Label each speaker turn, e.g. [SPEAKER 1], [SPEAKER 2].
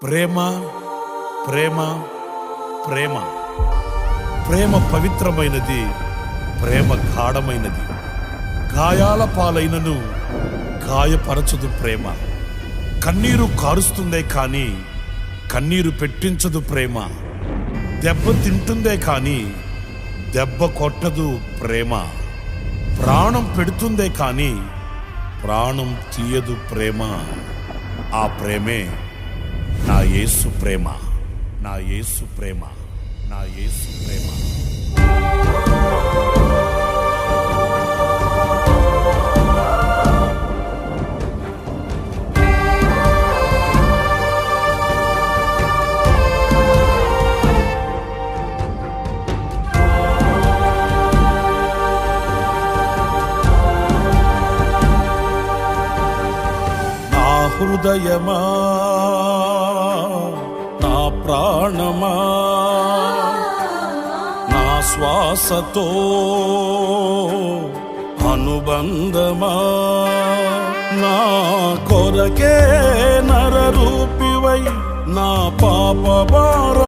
[SPEAKER 1] ప్రేమ ప్రేమ ప్రేమ ప్రేమ పవిత్రమైనది, ప్రేమ గాఢమైనది. గాయాల పాలైనను గాయపరచదు ప్రేమ. కన్నీరు కారుస్తుందే కానీ కన్నీరు పెట్టించదు ప్రేమ. దెబ్బ తింటుందే కానీ దెబ్బ కొట్టదు ప్రేమ. ప్రాణం పెడుతుందే కానీ ప్రాణం తీయదు ప్రేమ. ఆ ప్రేమే నా యేసు ప్రేమ, నా యేసు ప్రేమ, నా యేసు ప్రేమ. నా హృదయమా, నా ప్రాణమా, నా శ్వాసతో అనుబంధమా, నా కొరకే నరరూపివై నా పాప భారం